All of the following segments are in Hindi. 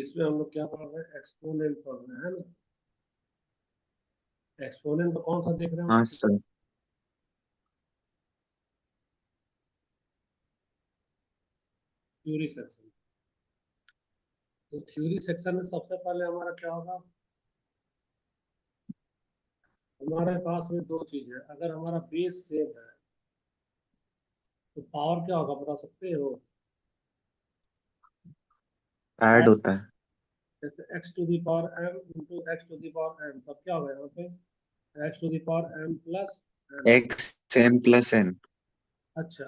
इसमें हम लोग क्या पढ़ रहे हैं, एक्सपोनेंट पढ़ रहे हैं ना। एक्सपोनेंट तो कौन सा देख रहे हैं हम हाँ लोग? सर। Theory section. तो थ्योरी सेक्शन में सबसे पहले हमारा क्या होगा, हमारे पास में दो चीज है। अगर हमारा बेस सेम है तो पावर क्या होगा बता सकते हो? ऐड एक्स, होता है। जैसे x to the power m into x to the power m, तब क्या होगा यहाँ पे? X to the power m plus n होगा। X m plus n. अच्छा।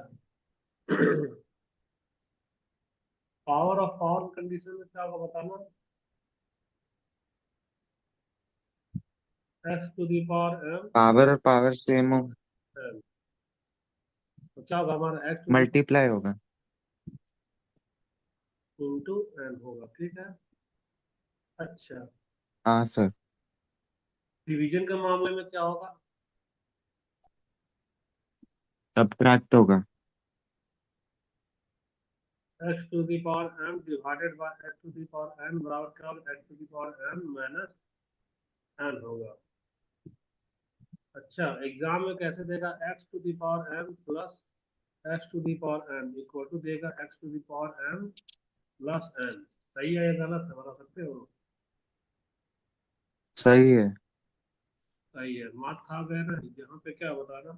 पावर ऑफ पावर कंडीशन में क्या होगा बताना? X to the power m power और पावर सेम हो, एन, तो क्या होगा हमारा एक्स टू दी मल्टीप्लाई होगा। इंटू एन होगा, ठीक है। अच्छा। हाँ सर। डिवीजन के मामले में क्या होगा? सब्ट्रैक्ट होगा। X to the power m divided by x to the power n बराबर क्या होगा? X to the power m minus n होगा। अच्छा, एग्जाम में कैसे देगा? X to the power m plus x to the power m equal to देगा x to the power m plus n. सही है या गलत है बता सकते हो? सही है। सही है। मार्क खा गए ना यहाँ पे, क्या बताना?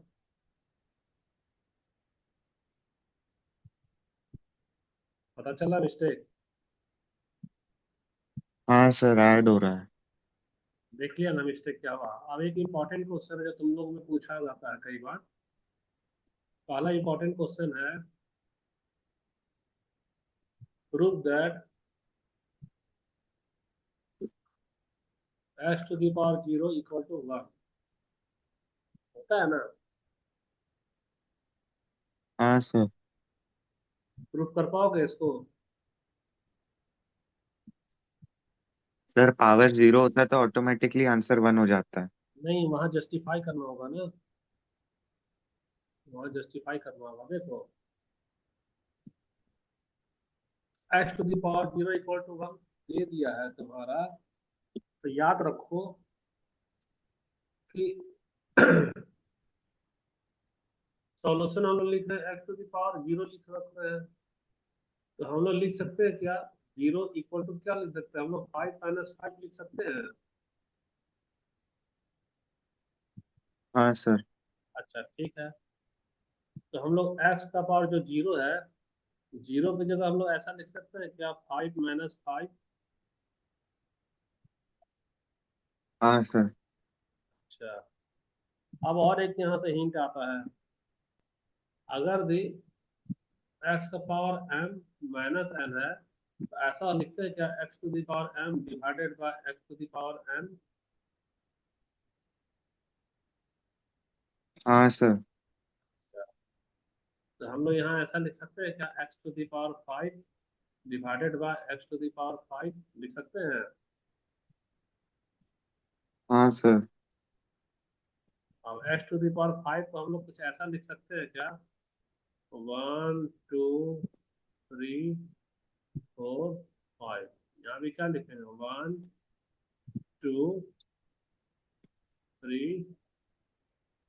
पता चला मिस्टेक? हाँ सर, ऐड हो रहा है। देख लिया ना मिस्टेक क्या हुआ। अब एक इंपॉर्टेंट क्वेश्चन है जो तुम लोग में पूछा जाता है कई बार। पहला इंपॉर्टेंट क्वेश्चन है, prove that x to the power zero equal to one. होता है ना? हाँ सर। प्रूफ कर पाओगे इसको? सर पावर जीरो होता है तो ऑटोमेटिकली आंसर वन हो जाता है। नहीं, वहां जस्टिफाई करना होगा ना। वहां जस्टिफाई करना होगा। देखो, x to the power zero equal to one दे दिया है तुम्हारा, तो याद रखो कि सॉल्यूशन हम लोग लिख रहे हैं x to the power zero लिख रहे हैं, तो हम लोग लिख सकते हैं क्या? जीरो इक्वल टू क्या लिख सकते हैं हम लोग? फाइव माइनस फाइव लिख सकते हैं। हाँ सर। अच्छा ठीक है। तो हम लोग एक्स का पावर जो जीरो है, जीरो की जगह हम लोग ऐसा लिख सकते हैं क्या? Five minus five. हाँ सर। अच्छा। अब और एक यहाँ से हिंट आता है। अगर दी एक्स का पावर एम माइनस एन है, तो ऐसा लिखते हैं क्या? X to the power m divided by x to the power n. हाँ सर। तो हम लोग यहाँ ऐसा लिख सकते हैं क्या? X to the power five divided by x to the power five लिख सकते हैं। हाँ सर। अब x to the power five को हम लोग कुछ ऐसा लिख सकते हैं क्या? One two three four five. यहाँ भी क्या लिखेंगे? One two three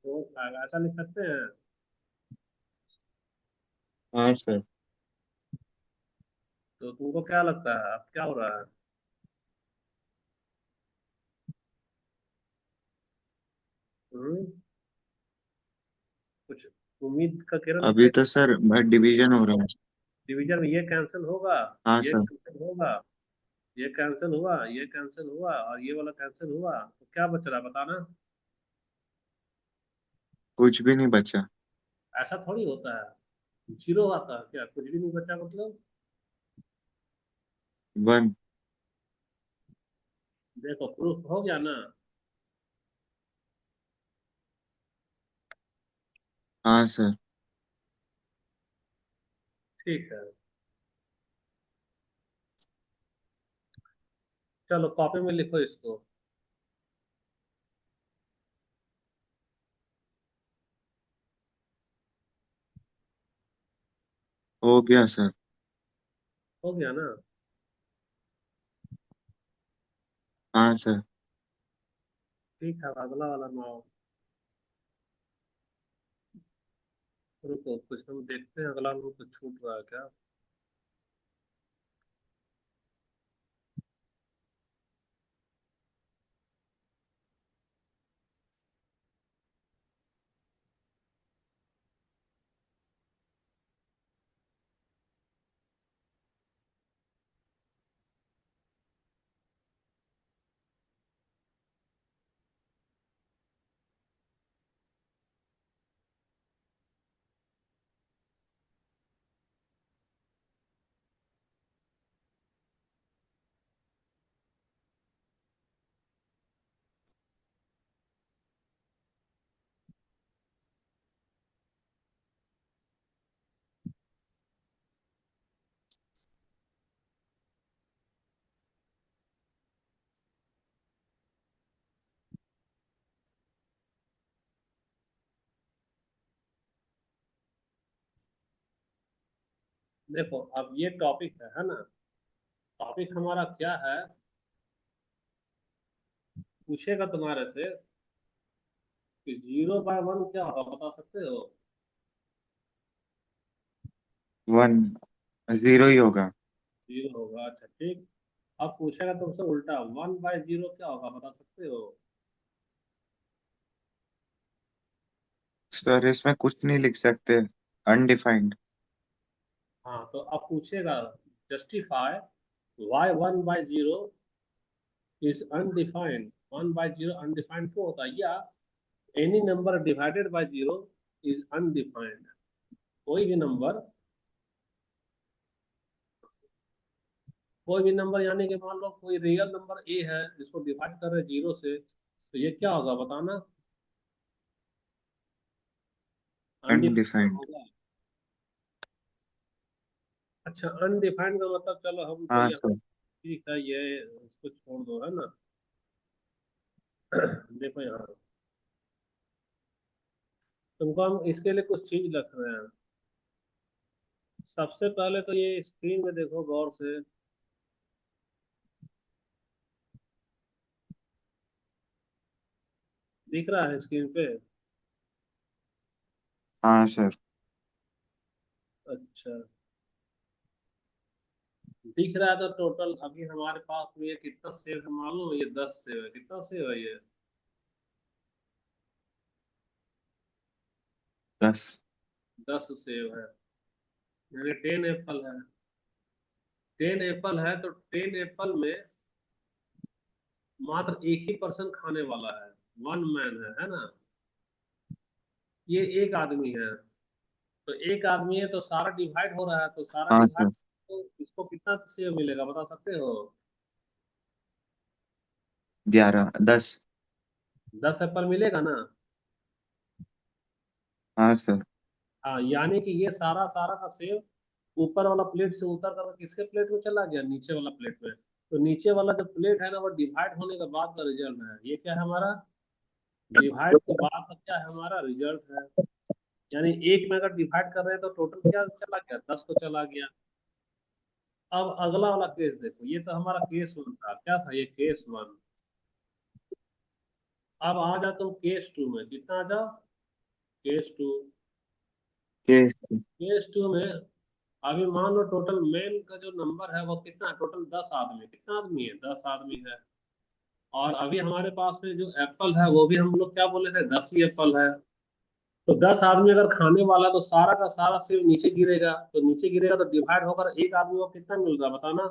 four five, ऐसा लिख सकते हैं। हाँ सर। तो तुमको क्या लगता है अब क्या हो रहा है? हम्म? कुछ उम्मीद का किरण अभी दिखाई? तो सर डिवीजन हो रहा है। डिवीजन में ये कैंसिल होगा, हाँ ये सर। कैंसिल होगा, ये कैंसिल हुआ, ये कैंसिल हुआ और ये वाला कैंसिल हुआ, तो क्या बच रहा बताना? कुछ भी नहीं बचा। ऐसा थोड़ी होता है, जीरो आता है क्या? कुछ भी नहीं बचा मतलब? वन। देखो प्रूफ हो गया ना। हाँ सर। ठीक है, चलो कॉपी में लिखो इसको। हो गया सर। हो गया ना? हाँ सर। ठीक है, अगला वाला ना। रुको कुछ हम देखते हैं, अगला में कुछ छूट रहा है क्या। देखो अब ये टॉपिक है ना। टॉपिक हमारा क्या है, पूछेगा तुम्हारे से कि 0/1 क्या होगा, बता सकते हो। 1, 0 ही होगा। 0 होगा, अच्छा ठीक। अब पूछेगा तुमसे उल्टा, 1/0 क्या होगा, बता सकते हो। सर इसमें कुछ नहीं लिख सकते, अनडिफाइंड। हाँ तो अब पूछेगा, justify why 1/0 is undefined. 1/0 undefined क्यों होता है, या any number divided by 0 is undefined. कोई भी नंबर, कोई भी नंबर यानी कि मान लो कोई रियल नंबर ए है जिसको डिवाइड कर रहे 0 से, तो ये क्या होगा बताना। Undefined undefined. होगा। अच्छा अनडिफाइंड का मतलब, चलो हम तो हाँ यहाँ, सर। ठीक है ये इसको छोड़ दो, है ना। देखो यहाँ, तुमको हम इसके लिए कुछ चीज रख रहे हैं। सबसे पहले तो ये स्क्रीन में देखो गौर से। दिख रहा है स्क्रीन पे। हाँ सर। अच्छा, दिख रहा है तो टोटल अभी हमारे पास में ये कितना सेव है मालूम है, ये 10 सेव है। कितना सेव है ये, 10। 10 सेव है। यानी 10 एप्पल है। 10 एप्पल है तो 10 एप्पल में मात्र एक ही पर्सन खाने वाला है। वन मैन है ना। ये एक आदमी है, तो एक आदमी है तो सारा डिवाइड हो रहा है, तो सारा हाँ डिवाइड, सर। तो इसको कितना सेव मिलेगा बता सकते हो। 11, 10। 10 एप्पल मिलेगा ना। हाँ सर। हाँ यानी कि ये सारा सारा का सेव ऊपर वाला प्लेट से उतर कर किसके प्लेट में चला गया, नीचे वाला प्लेट में। तो नीचे वाला जो प्लेट है ना, वो डिवाइड होने के बाद का रिजल्ट है। ये क्या है हमारा, डिवाइड के बाद का क्या है हमारा रिजल्ट है। यानी एक में अगर डिवाइड कर रहे हैं तो टोटल क्या चला गया, 10 को चला गया। अब अगला वाला केस देखो, ये तो हमारा केस 1 था, क्या था ये केस 1। अब आ जाओ तुम केस 2 में, कितना आ जाओ, केस 2। केस। केस 2 में अभी मान लो टोटल मेन का जो नंबर है वो कितना है, टोटल 10 आदमी। कितना आदमी है, 10 आदमी है। और अभी हमारे पास में जो एप्पल है वो भी हम लोग क्या बोले थे, 10 ही एप्पल है। तो 10 आदमी अगर खाने वाला है, तो सारा का सारा सिर्फ नीचे गिरेगा, तो नीचे गिरेगा तो डिवाइड होकर एक आदमी को कितना मिल रहा है बताना।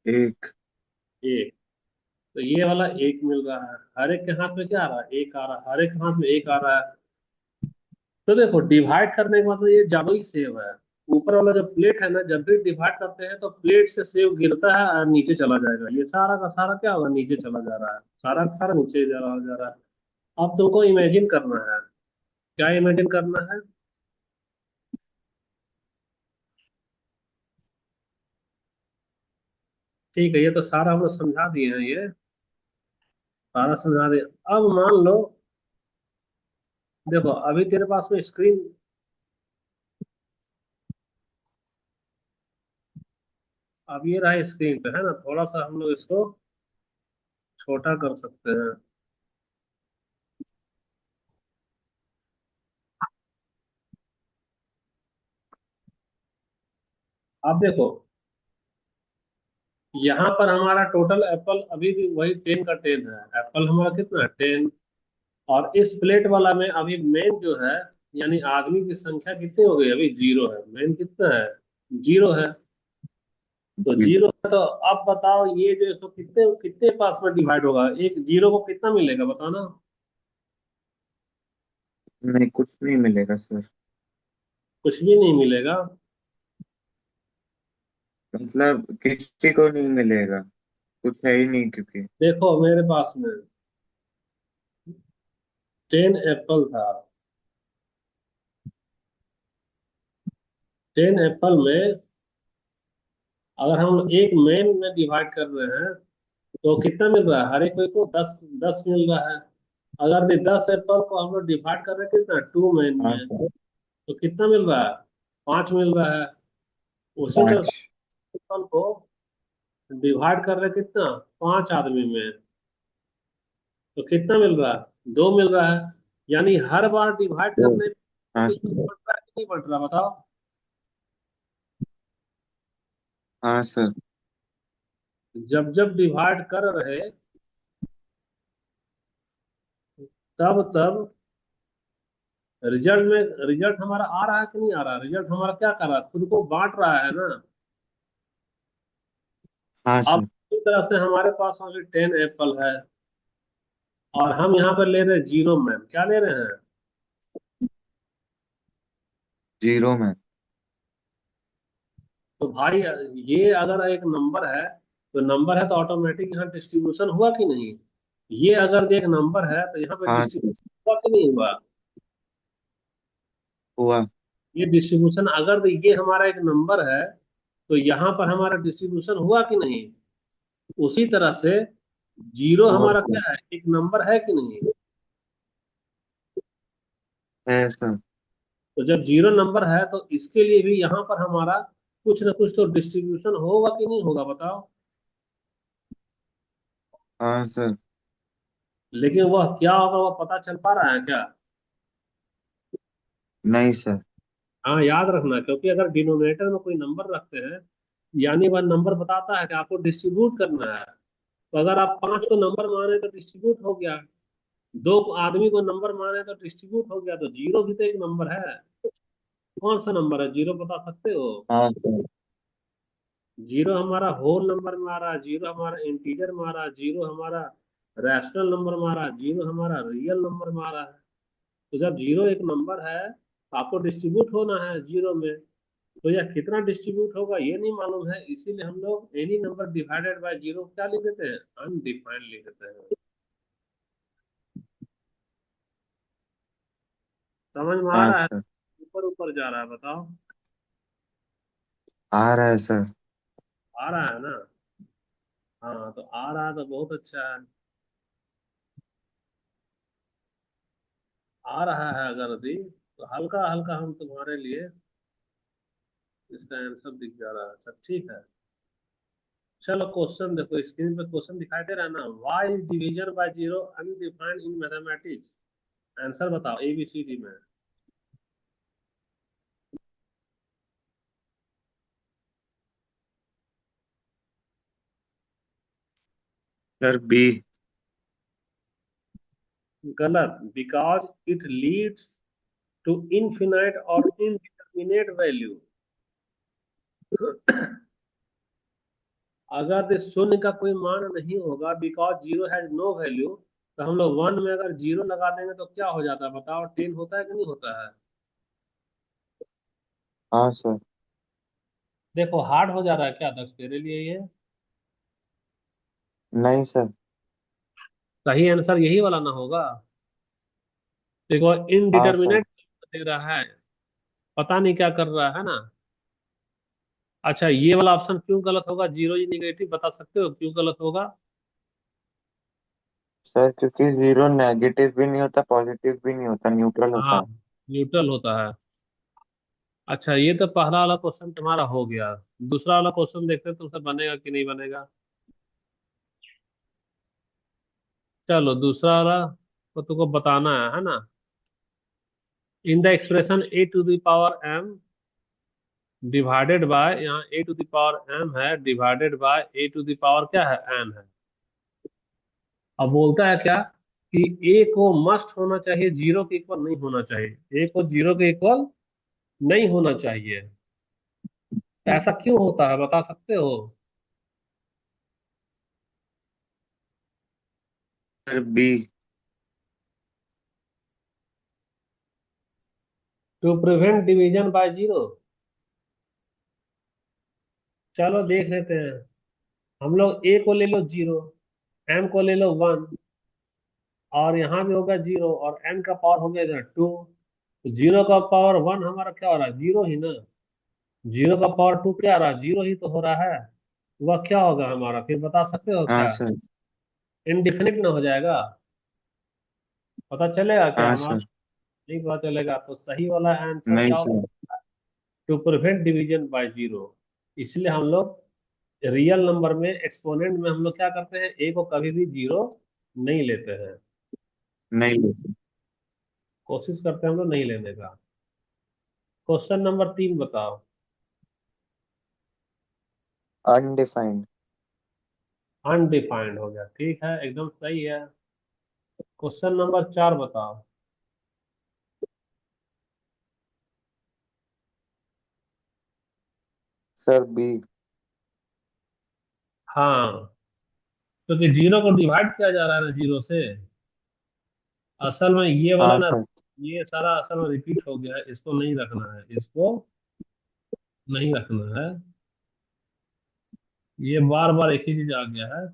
एक। एक। तो ये वाला एक मिल रहा है। हर एक के हाथ में क्या आ रहा है, एक आ रहा है, हर एक के हाथ में एक आ रहा है। तो देखो डिवाइड करने का मतलब ये ज्यादा ही सेव है। ऊपर वाला जो प्लेट है ना, जब भी डिवाइड करते हैं तो प्लेट से सेव गिरता है और नीचे चला जाएगा। ये सारा का सारा क्या होगा, नीचे चला जा रहा है, सारा का सारा नीचे जा रहा है। अब तुमको इमेजिन करना है, क्या इमेजिन करना है। ठीक है, ये तो सारा हम लोग समझा दिए हैं, ये सारा समझा दिए। अब मान लो, देखो अभी तेरे पास में स्क्रीन, अब ये रहा स्क्रीन पे है ना, थोड़ा सा हम लोग इसको छोटा कर सकते हैं। अब देखो, यहाँ पर हमारा टोटल एप्पल अभी भी वही 10 का 10 है। एप्पल हमारा कितना है, 10। और इस प्लेट वाला में अभी मेन जो है, यानी आदमी की संख्या कितनी हो गई, अभी 0 है। मेन कितना है, 0 है। तो जी। 0 है, तो अब बताओ ये जो इसको कितने कितने पास में डिवाइड होगा, एक 0 को कितना मिलेगा बताओ ना। नहीं, कुछ नहीं मिलेगा सर। कुछ भी नहीं मिलेगा। मतलब किसी को नहीं मिलेगा, कुछ है ही नहीं क्योंकि। देखो मेरे पास में 10 एप्पल था। 10 एप्पल में अगर हम एक मेन में डिवाइड कर रहे हैं तो कितना मिल रहा है, हर एक कोई को 10 10 मिल रहा है। अगर ये 10 एप्पल को हम लोग डिवाइड कर रहे हैं कितना, 2 मेन हाँ में, सर। तो कितना मिल रहा है, 5 मिल रहा है। उसी तरह 5। से एप्पल को डिवाइड कर रहे हैं कितना, 5 आदमी में, तो कितना मिल रहा है, 2 मिल रहा है। यानी हर बार डिवाइड तो करने में हाँ कुछ सर। बढ़ रहा है कि नहीं बढ़ रहा बताओ। हाँ सर। जब जब डिवाइड कर रहे, तब तब रिजल्ट में, रिजल्ट हमारा आ रहा है कि नहीं आ रहा, रिजल्ट हमारा क्या कर रहा है, खुद को बांट रहा है ना। हाँ अब सर। इस तरह से हमारे पास अभी 10 एप्पल है, और हम यहाँ पर ले रहे हैं 0 मैम, क्या ले रहे हैं। 0 में। तो भाई ये अगर एक नंबर है, तो नंबर है तो ऑटोमेटिक यहाँ डिस्ट्रीब्यूशन हुआ कि नहीं। ये अगर एक नंबर है तो यहाँ पे हाँ सर। डिस्ट्रीब्यूशन हुआ कि नहीं हुआ। हुआ। ये डिस्ट्रीब्यूशन, अगर ये हमारा एक नंबर है तो यहाँ पर हमारा डिस्ट्रीब्यूशन हुआ कि नहीं। उसी तरह से 0 हुआ हमारा सर। क्या है, एक नंबर है कि नहीं। है सर। तो जब 0 नंबर है तो इसके लिए भी यहाँ पर हमारा कुछ ना कुछ तो डिस्ट्रीब्यूशन होगा कि नहीं होगा बताओ। हाँ सर। लेकिन वह क्या होगा, वह पता चल पा रहा है क्या। नहीं सर। हाँ याद रखना, क्योंकि अगर डिनोमिनेटर में कोई नंबर रखते हैं, यानी वह नंबर बताता है कि आपको डिस्ट्रीब्यूट करना है। तो अगर आप 5 को नंबर माने तो डिस्ट्रीब्यूट हो गया, 2 आदमी को नंबर माने तो डिस्ट्रीब्यूट हो गया, तो 0 भी तो एक नंबर है। कौन सा नंबर है 0, बता सकते हो। हाँ सर। 0 हमारा होल नंबर में आ रहा है, 0 हमारा इंटीजर में आ रहा है, 0 हमारा रैशनल नंबर में आ रहा है, 0 हमारा रियल नंबर में आ रहा है। तो जब 0 एक नंबर है तो आपको डिस्ट्रीब्यूट होना है 0 में। तो यह कितना डिस्ट्रीब्यूट होगा ये नहीं मालूम है, इसीलिए हम लोग एनी नंबर डिवाइडेड बाय 0 क्या लिख देते हैं, अनडिफाइंड लिख देते हैं। समझ में आ हाँ रहा है, सर। ऊपर ऊपर जा रहा है बताओ। आ रहा है सर। आ रहा है ना। हाँ तो आ रहा है तो बहुत अच्छा है। आ रहा है अगर भी तो हल्का हल्का हम तुम्हारे लिए इसका आंसर दिख जा रहा है, सब ठीक है। चलो क्वेश्चन देखो, स्क्रीन पे क्वेश्चन दिखाई दे रहा है ना, why is division by 0 undefined in mathematics. Answer बताओ ABCD में। Sir B. गलत, because it leads to infinite और इनडिटरमिनेट वैल्यू। अगर इस शून्य का कोई मान नहीं होगा, बिकॉज 0 हैज नो वैल्यू, तो हम लोग 1 में अगर 0 लगा देंगे तो क्या हो जाता है बताओ, 10 होता है कि नहीं होता है। हाँ सर। देखो हार्ड हो जा रहा है क्या दक्ष तेरे लिए ये। नहीं सर। सही आंसर यही वाला ना होगा। देखो हाँ सर। इनडिटरमिनेट दे रहा है, पता नहीं क्या कर रहा है ना। अच्छा ये वाला ऑप्शन क्यों गलत होगा, 0 ही निगेटिव, बता सकते हो क्यों गलत होगा। सर क्योंकि 0 नेगेटिव भी नहीं होता, पॉजिटिव भी नहीं होता, न्यूट्रल होता हाँ है। न्यूट्रल होता है। अच्छा, ये तो पहला वाला क्वेश्चन तुम्हारा हो गया। दूसरा वाला क्वेश्चन देखते हैं तुमसे बनेगा कि नहीं बनेगा। चलो दूसरा वाला तो तुमको बताना है ना। In the expression a to the power m divided by, यहाँ a to the power m है divided by a to the power क्या है, एन है। अब बोलता है क्या कि ए को मस्ट होना चाहिए, जीरो के इक्वल नहीं होना चाहिए, ए को जीरो के इक्वल नहीं होना चाहिए। ऐसा क्यों होता है बता सकते हो? Sir B. To prevent division by zero. चलो देख लेते हैं। हम लोग ए को ले लो जीरो, एम को ले लो वन, और यहाँ भी होगा जीरो, और एन का पावर हो गया इधर टू। तो जीरो का पावर वन हमारा क्या हो रहा है, जीरो ही ना। जीरो का पावर टू क्या आ रहा है, जीरो ही तो हो रहा है। वह क्या होगा हमारा, फिर बता सकते हो हाँ क्या? सर। इनडिफिनिट ना हो जाएगा। पता चलेगा क्या हाँ हमारा? सर। नहीं पता चलेगा, तो सही वाला आंसर नहीं क्या होगा? Sir. To prevent division by zero. इसलिए हम लोग रियल नंबर में एक्सपोनेंट में हम लोग क्या करते हैं, ए को कभी भी जीरो नहीं लेते हैं। नहीं लेते। कोशिश करते हैं हम लोग नहीं लेने का। क्वेश्चन नंबर 3 बताओ। अनडिफाइंड। अनडिफाइंड हो गया, ठीक है, एकदम सही है। क्वेश्चन नंबर 4 बताओ। Sir B. हाँ, क्योंकि जीरो को डिवाइड किया जा रहा है ना जीरो से। असल में ये वाला हाँ ना, सर। ये सारा असल में रिपीट हो गया है, इसको नहीं रखना है, इसको नहीं रखना है। ये बार बार एक ही चीज आ गया है।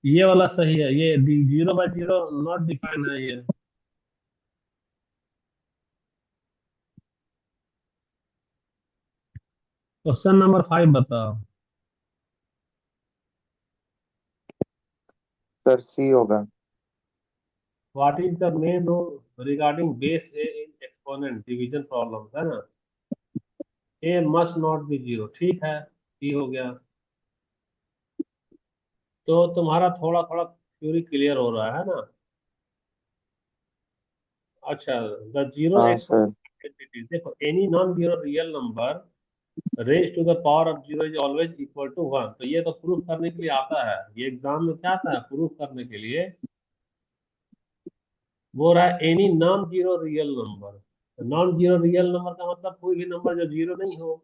ये वाला सही है, ये zero by zero not defined है ये। क्वेश्चन नंबर 5 बताओ। सर सी होगा। What is the main rule regarding base A in exponent division problem, है ना। ए मस्ट नॉट बी जीरो, ठीक है, ये हो गया। तो तुम्हारा थोड़ा थोड़ा थ्योरी क्लियर हो रहा है ना। अच्छा, द जीरो हाँ सर। एक्सपोनेंट, देखो any non zero real number raise to the power of zero is always equal to one. तो ये तो प्रूफ करने के लिए आता है, ये एग्जाम में क्या आता है प्रूफ करने के लिए। वो रहा any non zero real number. Non zero real number का मतलब कोई भी नंबर जो जीरो नहीं हो।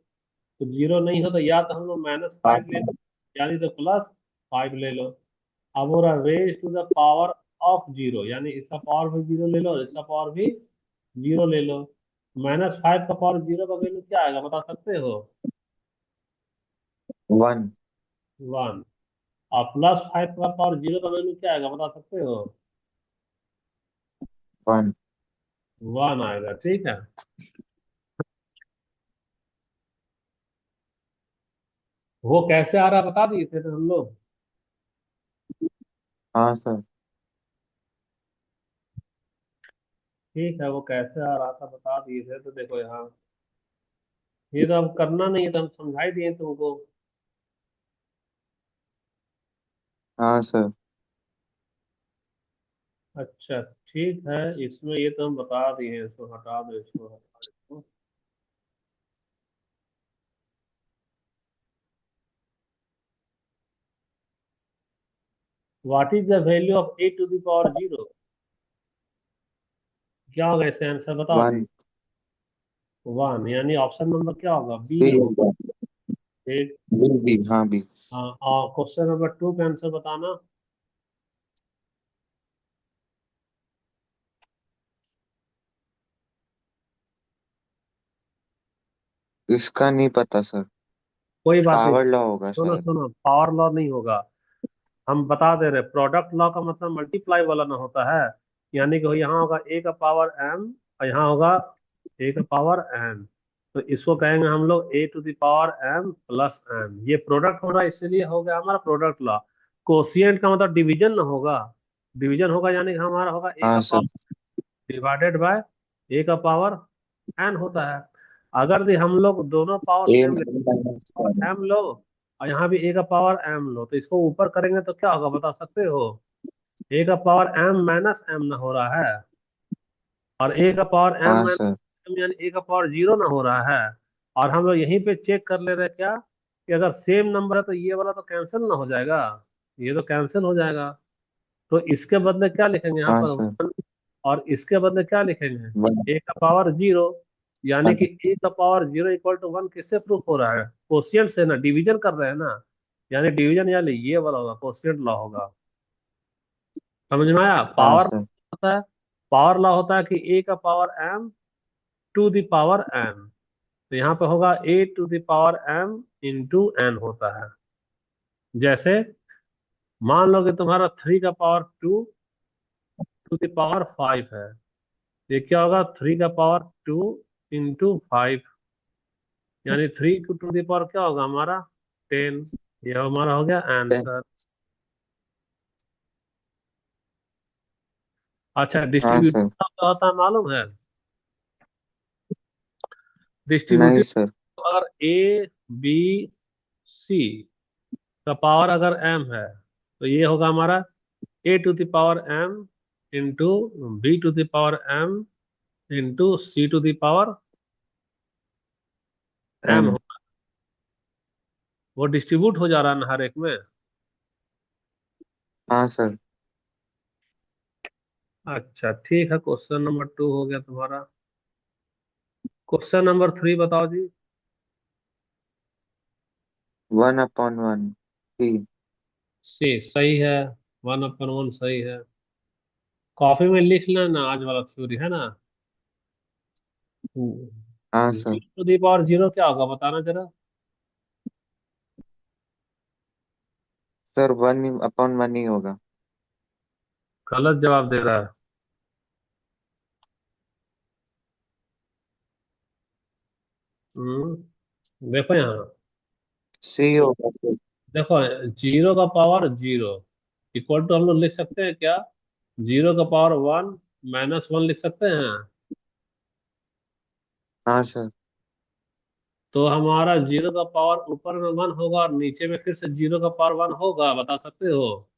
तो जीरो नहीं हो तो या तो हम लोग माइनस हाँ फाइव ले लो, यानी तो प्लस फाइव ले लो। अब हो रहा raise to the power of zero, यानी इसका पावर भी जीरो ले लो, इसका पावर भी जीरो ले लो। माइनस फाइव का पावर जीरो का वैल्यू क्या आएगा बता सकते हो? वन। वन। और प्लस फाइव का पावर जीरो का वैल्यू क्या आएगा बता सकते हो? वन। वन आएगा, ठीक है। वो कैसे आ रहा है बता दिए थे तो हम लोग। हाँ सर। ठीक है, वो कैसे आ रहा था बता दिए थे, तो देखो यहाँ ये तो अब करना नहीं है, तो हम समझाई दिए तुमको। हाँ सर। अच्छा, ठीक है, इसमें ये तो हम बता दिए हैं, इसको हटा दो, इसको हटा दो, इसको। What is the value of a to the power zero? क्या होगा इसका आंसर बताओ? वन। वन, यानी ऑप्शन नंबर क्या होगा, बी सी होगा। होगा। ठीक। बी बी हाँ बी। हाँ, और क्वेश्चन नंबर 2 का आंसर बताना। इसका नहीं पता सर। कोई बात नहीं। पावर लॉ होगा सुनो शायद। सुनो, पावर लॉ नहीं होगा। हम बता दे रहे, प्रोडक्ट लॉ का मतलब मल्टीप्लाई वाला ना होता है। यानी कि यहाँ होगा ए का पावर एम, और यहाँ होगा ए का पावर एन। तो इसको कहेंगे हम लोग a to the power m plus n. ये प्रोडक्ट हो रहा है, इसलिए हो गया हमारा प्रोडक्ट लॉ। कोशिएंट का मतलब डिवीजन ना होगा। डिवीजन होगा यानी कि हमारा होगा ए का हाँ पावर सर। डिवाइडेड बाय ए का पावर एन होता है। अगर भी हम लोग दोनों पावर ए सेम ले, माइनस पावर एम लो और यहाँ भी ए का पावर एम लो, तो इसको ऊपर करेंगे तो क्या होगा बता सकते हो? ए का पावर एम माइनस एम ना हो रहा है, और ए का पावर एम हाँ माइनस सर। एम यानी ए का पावर जीरो ना हो रहा है। और हम लोग यहीं पे चेक कर ले रहे हैं क्या, कि अगर सेम नंबर है तो ये वाला तो कैंसिल ना हो जाएगा, ये तो कैंसिल हो जाएगा। तो इसके बदले क्या लिखेंगे यहाँ हाँ पर, सर। वन, और इसके बदले क्या वन। लिखेंगे, ए का पावर जीरो। यानी कि ए का power zero equal to one किससे प्रूफ हो रहा है? कोशिएंट से ना, डिवीजन कर रहे हैं ना, यानी डिवीजन यानी ये वाला होगा, कोशिएंट लॉ होगा। समझ में आया? हाँ पावर सर। होता है, पावर लॉ होता है कि ए का power m to the power n, तो यहाँ पे होगा a to the power m into n होता है। जैसे मान लो कि तुम्हारा थ्री का power two to the power five है, ये क्या होगा, थ्री का पावर टू इंटू फाइव, यानी थ्री टू द पावर क्या होगा हमारा, टेन। ये हमारा हो गया आंसर। अच्छा, हाँ डिस्ट्रीब्यूटिव सर। क्या होता है मालूम है? नहीं डिस्ट्रीब्यूटिव सर। अगर ए बी सी का पावर अगर एम है, तो ये होगा हमारा a to the power m into b to the power m into c to the power m. M. वो डिस्ट्रीब्यूट हो जा रहा है ना हर एक में। हाँ सर। अच्छा ठीक है, क्वेश्चन नंबर टू हो गया तुम्हारा। क्वेश्चन नंबर थ्री बताओ जी। One upon one. C. C सही है, वन अपन वन सही है। कॉपी में लिख लेना आज वाला थ्योरी है ना। हाँ sir. Zero to the power zero क्या होगा बताना जरा। सर वन अपॉन वन ही होगा। गलत जवाब दे रहा है। देखो यहाँ, सी होगा सर। देखो जीरो का पावर जीरो इक्वल टू हम लोग लिख सकते हैं क्या, जीरो का पावर वन माइनस वन लिख सकते हैं। हाँ सर। तो हमारा जीरो का पावर ऊपर में वन होगा और नीचे में फिर से जीरो का पावर वन होगा, बता सकते हो?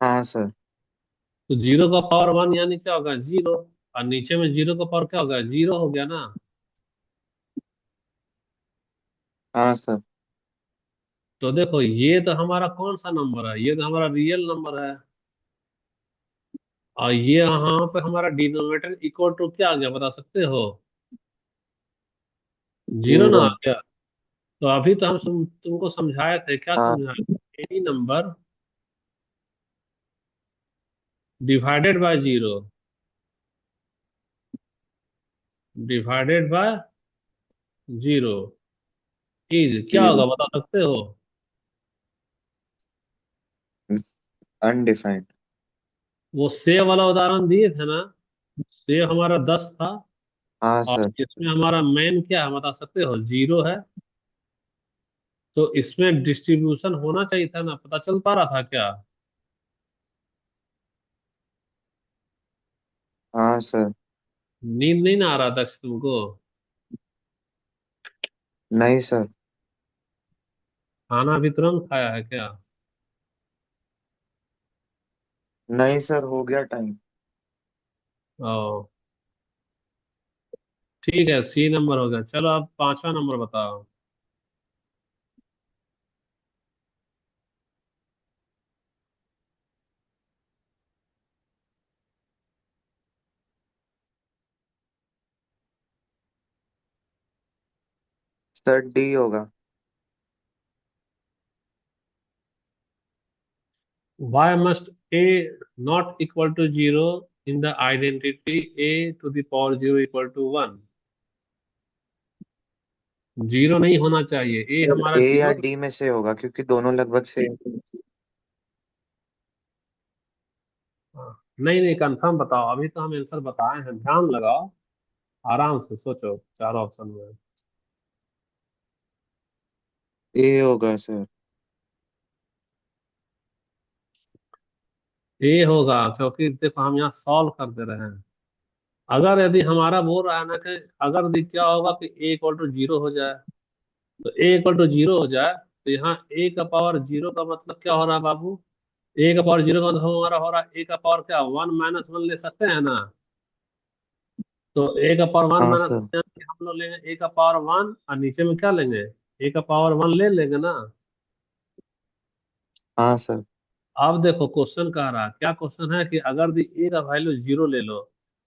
हाँ सर। तो जीरो का पावर वन यानी क्या होगा, जीरो, और नीचे में जीरो का पावर क्या होगा, जीरो हो गया ना। हाँ सर। तो देखो ये तो हमारा कौन सा नंबर है, ये तो हमारा रियल नंबर है, और ये यहाँ पे हमारा डिनोमिनेटर इक्वल टू क्या आ गया बता सकते हो? जीरो ना जीरो। आ गया। तो अभी तो हम तुमको समझाए थे, क्या हाँ। समझाए? Any number divided by zero, divided by zero is क्या जीरो। होगा बता सकते हो? अनडिफाइंड। वो सेव वाला उदाहरण दिए थे ना, सेव हमारा 10 था, हाँ और सर। इसमें हमारा मेन क्या है बता सकते हो, जीरो है। तो इसमें डिस्ट्रीब्यूशन होना चाहिए था ना, पता चल पा रहा था क्या? हाँ सर। नींद नहीं ना आ रहा दक्ष तुमको? नहीं सर। खाना भी तुरंत खाया है क्या? नहीं सर, हो गया टाइम। ओ ठीक है, सी नंबर हो गया। चलो अब पांचवा नंबर बताओ। सर डी होगा। Why must a not equal to zero in the identity a to the power zero equal to one? Zero नहीं होना चाहिए, ए सर हमारा ए या जीरो। डी में से होगा क्योंकि दोनों लगभग सेम। नहीं नहीं, कंफर्म बताओ, अभी तो हम आंसर बताए हैं, ध्यान लगाओ, आराम से सोचो चारों ऑप्शन में। ए होगा सर। ए होगा क्योंकि देखो हम यहाँ सॉल्व कर दे रहे हैं, अगर यदि हमारा बोल रहा है ना कि अगर यदि क्या होगा कि ए इक्वल टू जीरो हो जाए, तो ए इक्वल टू जीरो हो जाए, तो यहाँ ए का पावर जीरो का मतलब क्या हो रहा है बाबू? ए का पावर जीरो का मतलब हमारा हो रहा है ए का पावर क्या, वन माइनस वन ले सकते हैं ना? तो ए का पावर वन हाँ माइनस सर। हम लोग लेंगे ए का पावर वन, और नीचे में क्या लेंगे? ए का पावर वन ले लेंगे ना। हाँ सर। अब देखो क्वेश्चन कह रहा है, क्या क्वेश्चन है कि अगर दी ए का वैल्यू जीरो ले लो,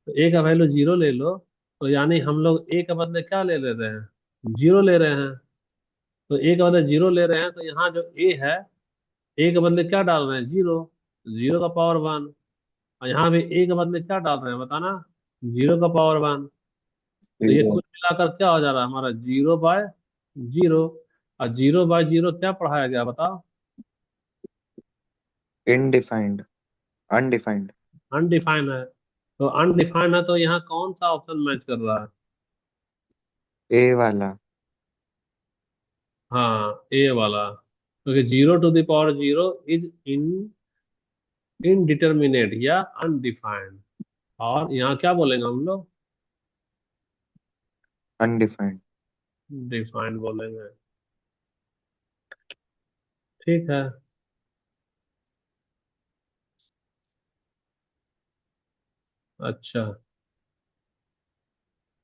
तो ए का वैल्यू जीरो ले लो, तो यानी हम लोग ए का बदले क्या ले रहे हैं? जीरो ले रहे हैं। तो ए का बदले जीरो ले रहे हैं, तो यहाँ जो ए है, ए के बदले क्या डाल रहे हैं? जीरो। जीरो का पावर वन। और यहाँ भी ए के बदले क्या डाल रहे हैं बताना? जीरो का पावर वन। तो ये जीरो। कुल मिलाकर क्या हो जा रहा है हमारा? Zero by zero. और जीरो बाय जीरो क्या पढ़ाया गया बताओ? इनडिफाइंड। अनडिफाइंड। अनडिफाइंड है। तो अनडिफाइंड है, तो यहाँ कौन सा ऑप्शन मैच कर रहा है? ए वाला। हाँ, ए वाला। क्योंकि zero to the power zero is indeterminate या अनडिफाइंड। और यहाँ क्या बोलेंगे हम लोग? अनडिफाइंड। डिफाइंड बोलेंगे। ठीक है। अच्छा,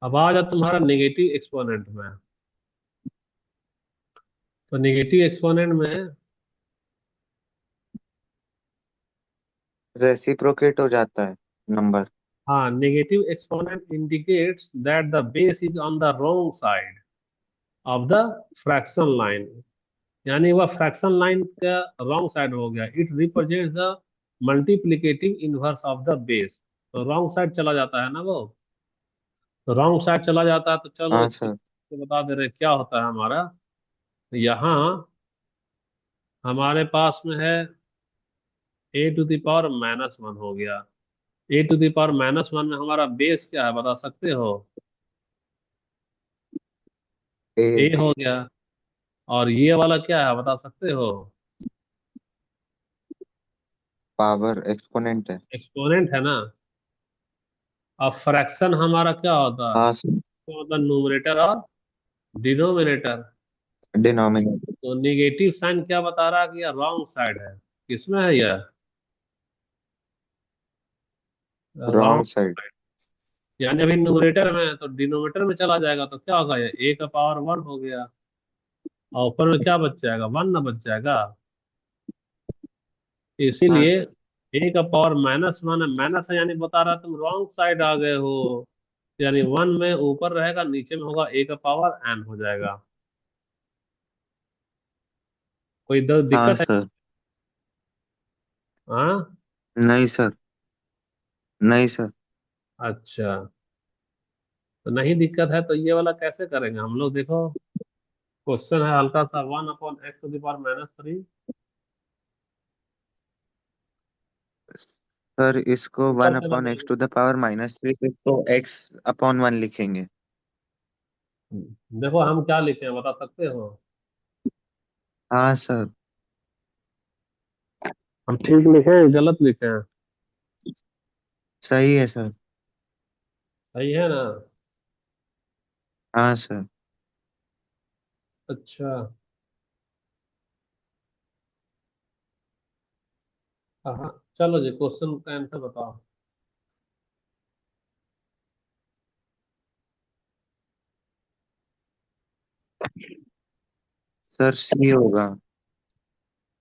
अब आ जा तुम्हारा नेगेटिव एक्सपोनेंट में। तो नेगेटिव एक्सपोनेंट में, रेसिप्रोकेट हो जाता है नंबर। हाँ, negative exponent indicates that the base is on the wrong side of the fraction line. यानी वह फ्रैक्शन लाइन का रॉन्ग साइड हो गया। It represents the multiplicative inverse of the base. तो रॉन्ग साइड चला जाता है ना वो। तो रॉन्ग साइड चला जाता है, तो चलो हाँ इसको सर। बता दे रहे क्या होता है हमारा। यहाँ हमारे पास में है a to the power minus one हो गया। A to the power minus one में हमारा बेस क्या है बता सकते हो? ए। ए हो गया। और ये वाला क्या है बता सकते हो? पावर एक्सपोनेंट है। एक्सपोनेंट है ना। अब फ्रैक्शन हमारा क्या होता है? हाँ सर। तो मतलब न्यूमरेटर और डिनोमिनेटर। डिनोमिनेटर। तो निगेटिव साइन क्या बता रहा है कि यह रॉन्ग साइड है? किसमें है यह? Wrong wrong. साइड। यानी अभी न्यूमरेटर में है, तो डिनोमिनेटर में चला जाएगा, तो क्या होगा? ये ए का पावर वन हो गया। और ऊपर में क्या बच जाएगा? वन ना बच जाएगा। हाँ इसीलिए सर। ए का पावर माइनस वन है। माइनस है यानी बता रहा तुम रॉन्ग साइड आ गए हो। यानी वन में ऊपर रहेगा, नीचे में होगा ए का पावर एन हो जाएगा। कोई हाँ दिक्कत है? सर। हाँ। नहीं सर। नहीं सर। अच्छा, तो नहीं दिक्कत है तो ये वाला कैसे करेंगे हम लोग? देखो क्वेश्चन है हल्का सा, one upon x to the power minus three. Sir इसको ऊपर वन से अपॉन एक्स लगेगा। To the power minus three, इसको एक्स अपॉन वन लिखेंगे। देखो हम क्या लिखे हैं बता सकते हो? हाँ सर। हम ठीक लिखे हैं गलत लिखे हैं? सही है सर। सही है ना? हाँ सर। अच्छा। हाँ, चलो जी क्वेश्चन का आंसर बताओ। सर सी होगा।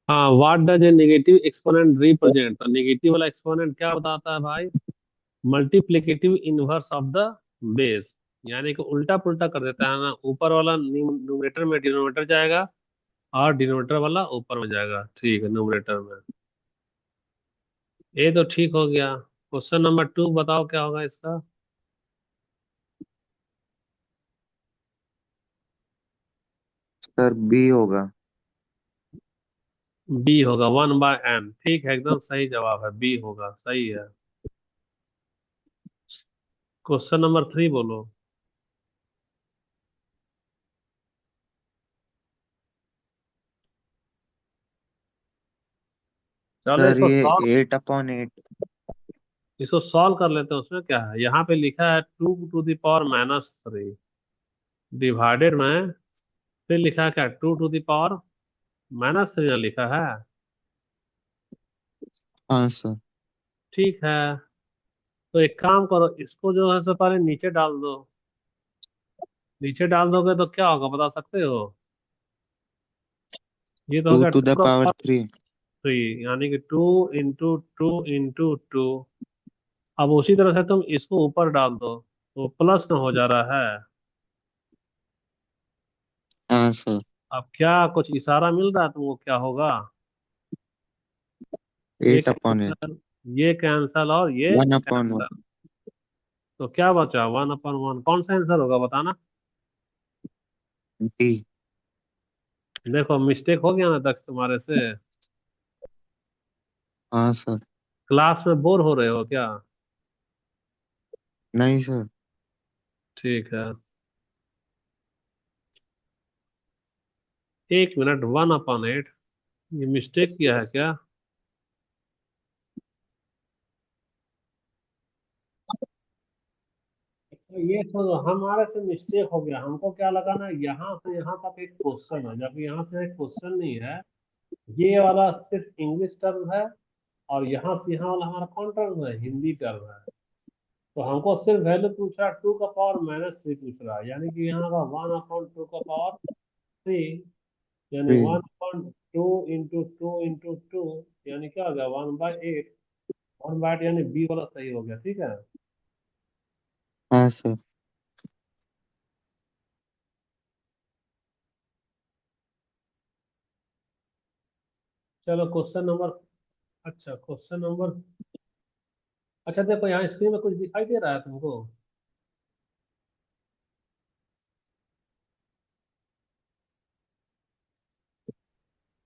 हाँ, what does a negative exponent represent? तो नेगेटिव वाला एक्सपोनेंट क्या बताता है भाई? Multiplicative inverse of the base. यानी कि उल्टा पुल्टा कर देता है ना, ऊपर वाला न्यूमरेटर में डिनोमिनेटर जाएगा, और डिनोमिनेटर वाला ऊपर में जाएगा, ठीक है, न्यूमरेटर में। ये तो ठीक हो गया। क्वेश्चन नंबर टू बताओ क्या होगा इसका? सर बी होगा। बी होगा, वन बाय एन। ठीक है, एकदम सही जवाब है, बी होगा, सही है। क्वेश्चन नंबर थ्री बोलो। चलो सर इसको ये सॉल्व। 8/8। इसको सॉल्व कर लेते हैं। उसमें क्या है, यहाँ पे लिखा है 2 to the power -3 डिवाइडेड में, फिर लिखा है क्या, 2 to the power -3 लिखा है। हाँ सर। ठीक है, तो एक काम करो, इसको जो है सो पहले नीचे डाल दो। नीचे डाल दोगे तो क्या होगा बता सकते हो? ये तो हो टू गया टू टू द का पावर पावर थ्री। थ्री यानी कि 2 into 2 into 2। अब उसी तरह से तुम इसको ऊपर डाल दो, तो प्लस में हो जा रहा है। हाँ सर। अब क्या कुछ इशारा मिल रहा है तुमको, क्या होगा? ये 8/8। कैंसल, ये कैंसल और ये 1/1। कैंसल। तो क्या बचा? 1/1। कौन सा आंसर होगा बताना। डी। देखो मिस्टेक हो गया ना दक्ष तुम्हारे से। हाँ सर। क्लास में बोर हो रहे हो क्या? नहीं सर। ठीक है, 1 मिनट। 1/8, ये मिस्टेक किया है क्या? तो ये तो हमारे से मिस्टेक हो गया। हमको क्या लगा ना, यहाँ से यहाँ तक एक क्वेश्चन है, जबकि यहाँ से एक क्वेश्चन नहीं है। ये वाला सिर्फ इंग्लिश टर्म है, और यहाँ से यहाँ वाला हमारा कौन टर्म है, हिंदी टर्म है। तो हमको सिर्फ वैल्यू पूछ रहा है, 2 का पावर -3 पूछ रहा है, यानी कि यहाँ का 1/2 का पावर 3, यानी थ्री। 1/2 into 2 into 2, यानी क्या हो गया, 1/8। 1/8 यानी बी वाला सही हो गया। ठीक है, हाँ सर। चलो क्वेश्चन नंबर, अच्छा क्वेश्चन नंबर, अच्छा देखो यहाँ स्क्रीन में कुछ दिखाई दे रहा है तुमको?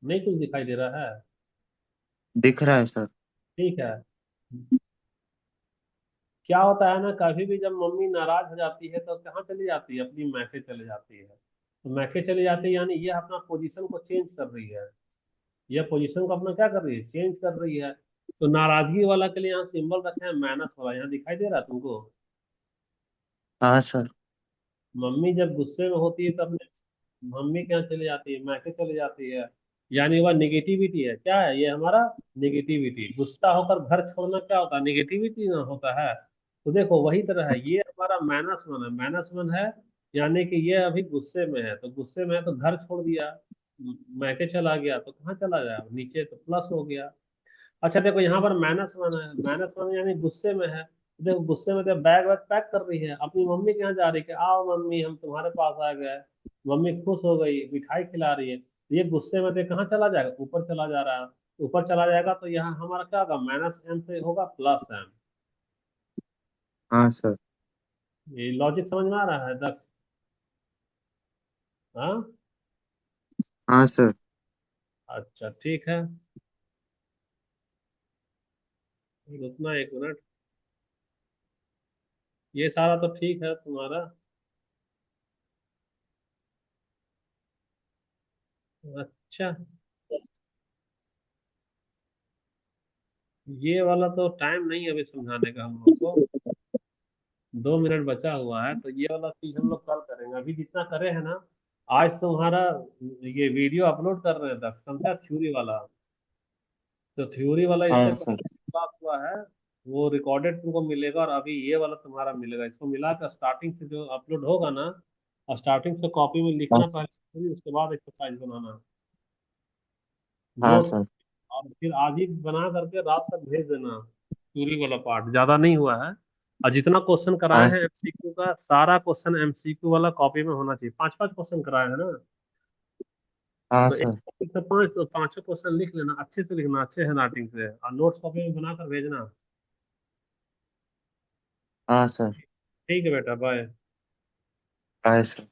नहीं कुछ दिखाई दे रहा है? दिख रहा है सर। ठीक है, क्या होता है ना, कभी भी जब मम्मी नाराज हो जाती है तो कहाँ चली जाती है, अपनी मैके चले जाती है। तो मैके चली जाती है यानी ये अपना पोजीशन को चेंज कर रही है। यह पोजीशन को अपना क्या कर रही है, चेंज कर रही है। तो नाराजगी वाला के लिए यहाँ सिंबल रखे हैं माइनस वाला, यहाँ दिखाई दे रहा है तुमको? हाँ सर। मम्मी जब गुस्से में होती है तो अपने मम्मी के यहाँ चली जाती है, मैके चली जाती है। यानी वह निगेटिविटी है। क्या है ये हमारा? निगेटिविटी। गुस्सा होकर घर छोड़ना क्या होता है, निगेटिविटी ना होता है। तो देखो वही तरह है, ये हमारा -1 है, -1 है। यानी कि ये अभी गुस्से में है, तो गुस्से में है तो घर छोड़ दिया, मैके चला गया, तो कहाँ चला गया, नीचे, तो प्लस हो गया। अच्छा देखो यहाँ पर -1 है, -1 यानी गुस्से में है। देखो गुस्से में, जब बैग वैग पैक कर रही है, अपनी मम्मी के यहाँ जा रही है कि आओ मम्मी हम तुम्हारे पास आ गए। मम्मी खुश हो गई, मिठाई खिला रही है, तो ये गुस्से में थे कहाँ चला जाएगा, ऊपर चला जा रहा है। ऊपर चला जाएगा तो यहाँ हमारा क्या होगा, -m से होगा +m। हाँ सर। ये लॉजिक समझ में आ रहा है दक्ष? हाँ, हाँ सर। अच्छा ठीक है, रुकना 1 मिनट। ये सारा तो ठीक है तुम्हारा। अच्छा, ये वाला तो टाइम नहीं है अभी समझाने का हम लोग को। 2 मिनट बचा हुआ है, तो ये वाला चीज हम लोग कल करेंगे। अभी जितना करे हैं ना, आज तुम्हारा ये वीडियो अपलोड कर रहे हैं तक समझा, थ्योरी वाला। तो थ्योरी वाला इससे हाँ सर। पहले क्लास हुआ है, वो रिकॉर्डेड तुमको मिलेगा, और अभी ये वाला तुम्हारा मिलेगा। इसको मिलाकर स्टार्टिंग से जो अपलोड होगा ना, और स्टार्टिंग से कॉपी में हाँ लिखना पहले, उसके बाद एक्सरसाइज बनाना, हाँ नोट। सर। और फिर आज ही बना करके रात तक भेज देना। थ्योरी वाला पार्ट ज्यादा नहीं हुआ है, और जितना क्वेश्चन कराए हाँ हैं सर। एमसीक्यू का, सारा क्वेश्चन एमसीक्यू वाला कॉपी में होना चाहिए। 5-5 क्वेश्चन कराए हैं ना, हाँ तो एक सर। टॉपिक से 5, तो पांचों क्वेश्चन लिख लेना, अच्छे से लिखना, अच्छे हैंडराइटिंग से, और नोट्स कॉपी में बनाकर भेजना। हाँ सर। ठीक है बेटा, बाय। हाँ सर।